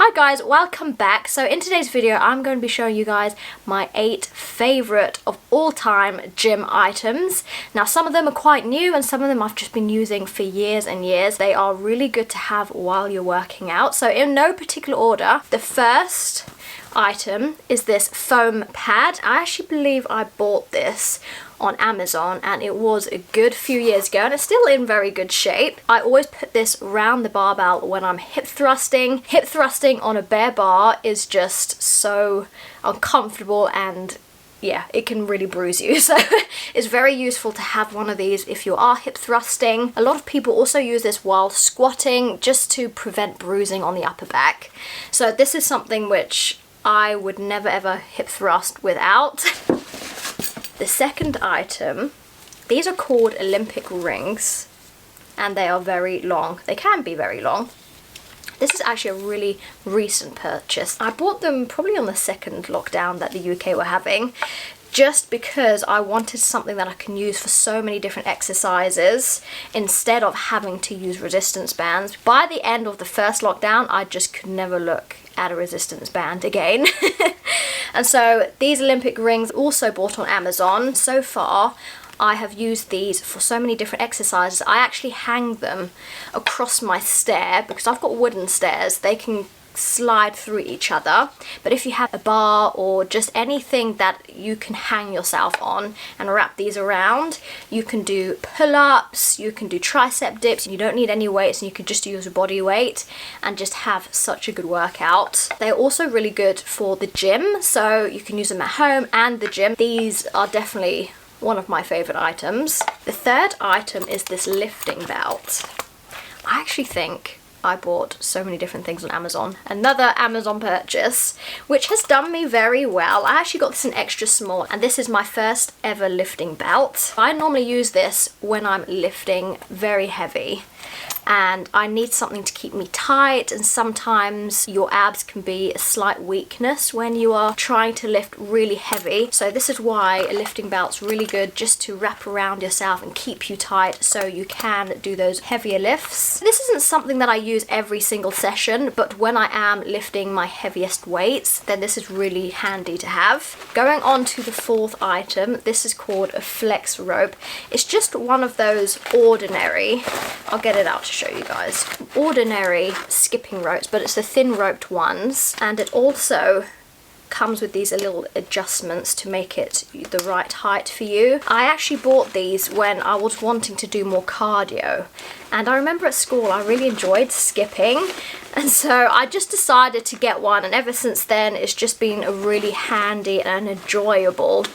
Hi guys, welcome back. So in today's video I'm going to be showing you guys my 8 favourite of all time gym items. Now some of them are quite new and some of them I've just been using for years and years. They are really good to have while you're working out. So in no particular order, the first item is this foam pad. I actually believe I bought this on Amazon and it was a good few years ago and it's still in very good shape. I always put this around the barbell when I'm hip thrusting. Hip thrusting on a bare bar is just so uncomfortable and yeah, it can really bruise you. So it's very useful to have one of these if you are hip thrusting. A lot of people also use this while squatting just to prevent bruising on the upper back. So this is something which I would never ever hip thrust without. The second item, these are called Olympic rings and they are very long. They can be very long. This is actually a really recent purchase. I bought them probably on the second lockdown that the UK were having, just because I wanted something that I can use for so many different exercises instead of having to use resistance bands. By the end of the first lockdown, I just could never look at a resistance band again. And so these Olympic rings also bought on Amazon. So far I have used these for so many different exercises. I actually hang them across my stair because I've got wooden stairs. They can slide through each other, but if you have a bar or just anything that you can hang yourself on and wrap these around, you can do pull-ups, you can do tricep dips, you don't need any weights and you can just use your body weight and just have such a good workout. They're also really good for the gym, so you can use them at home and the gym. These are definitely one of my favorite items. The third item is this lifting belt. I actually think I bought so many different things on Amazon. Another Amazon purchase, which has done me very well. I actually got this in extra small and this is my first ever lifting belt. I normally use this when I'm lifting very heavy and I need something to keep me tight, and sometimes your abs can be a slight weakness when you are trying to lift really heavy. So this is why a lifting belt's really good, just to wrap around yourself and keep you tight so you can do those heavier lifts. This isn't something that I use every single session, but when I am lifting my heaviest weights, then this is really handy to have. Going on to the fourth item, this is called a flex rope. It's just one of those ordinary, I'll get it out to show you guys, ordinary skipping ropes, but it's the thin roped ones, and it also comes with these little adjustments to make it the right height for you. I actually bought these when I was wanting to do more cardio, and I remember at school I really enjoyed skipping, and so I just decided to get one, and ever since then it's just been a really handy and enjoyable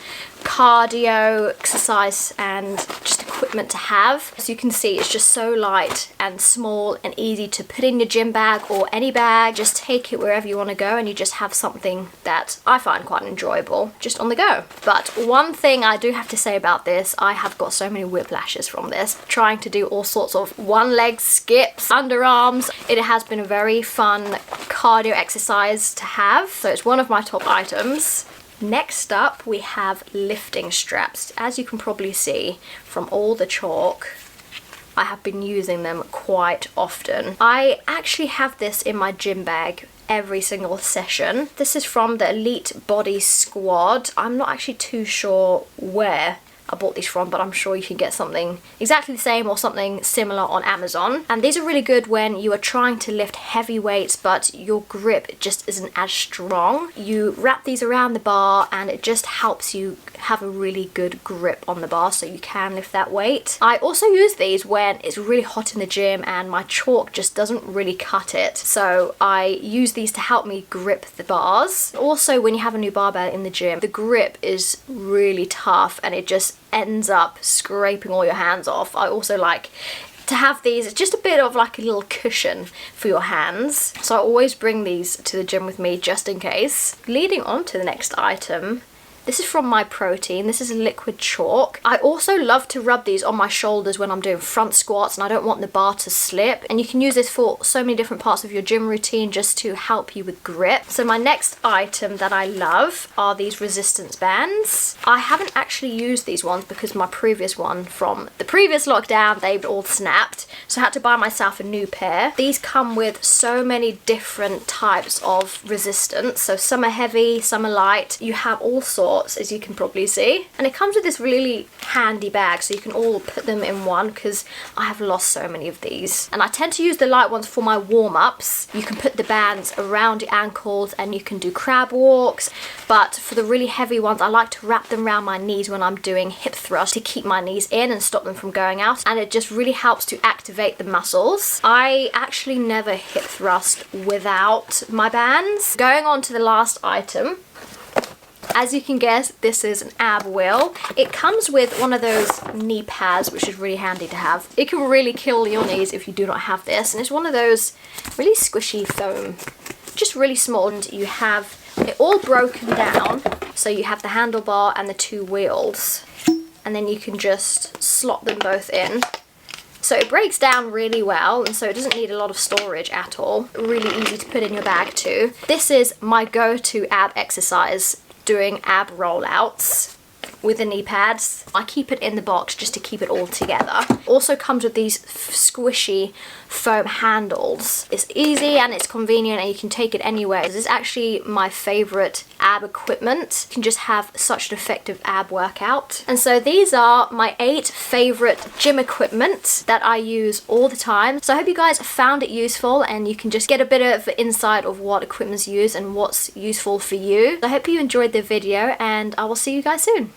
cardio exercise and just equipment to have. As you can see, it's just so light and small and easy to put in your gym bag or any bag. Just take it wherever you want to go and you just have something that I find quite enjoyable just on the go. But one thing I do have to say about this, I have got so many whiplashes from this, trying to do all sorts of one leg skips, underarms. It has been a very fun cardio exercise to have, so it's one of my top items. Next up we have lifting straps. As you can probably see from all the chalk, I have been using them quite often. I actually have this in my gym bag every single session. This is from the Elite Body Squad. I'm not actually too sure where I bought these from, but I'm sure you can get something exactly the same or something similar on Amazon. And these are really good when you are trying to lift heavy weights but your grip just isn't as strong. You wrap these around the bar and it just helps you have a really good grip on the bar so you can lift that weight. I also use these when it's really hot in the gym and my chalk just doesn't really cut it, so I use these to help me grip the bars. Also, when you have a new barbell in the gym, the grip is really tough and it just ends up scraping all your hands off. I also like to have these, it's just a bit of like a little cushion for your hands, so I always bring these to the gym with me just in case. Leading on to the next item, This is from Myprotein. This is a liquid chalk. I also love to rub these on my shoulders when I'm doing front squats and I don't want the bar to slip. And you can use this for so many different parts of your gym routine just to help you with grip. So my next item that I love are these resistance bands. I haven't actually used these ones because my previous one from the previous lockdown, they all snapped. So I had to buy myself a new pair. These come with so many different types of resistance. So some are heavy, some are light. You have all sorts, as you can probably see. And it comes with this really handy bag so you can all put them in one, because I have lost so many of these. And I tend to use the light ones for my warm-ups. You can put the bands around your ankles and you can do crab walks. But for the really heavy ones, I like to wrap them around my knees when I'm doing hip thrust to keep my knees in and stop them from going out. And it just really helps to activate the muscles. I actually never hip thrust without my bands. Going on to the last item. As you can guess, this is an ab wheel. It comes with one of those knee pads, which is really handy to have. It can really kill your knees if you do not have this. And it's one of those really squishy foam, just really small. And you have it all broken down. So you have the handlebar and the two wheels. And then you can just slot them both in. So it breaks down really well, and so it doesn't need a lot of storage at all. Really easy to put in your bag too. This is my go-to ab exercise, doing ab rollouts with the knee pads. I keep it in the box just to keep it all together. Also comes with these squishy foam handles. It's easy and it's convenient and you can take it anywhere. This is actually my favorite ab equipment. You can just have such an effective ab workout. And so these are my 8 favorite gym equipment that I use all the time. So I hope you guys found it useful and you can just get a bit of insight of what equipment's used and what's useful for you. So I hope you enjoyed the video and I will see you guys soon.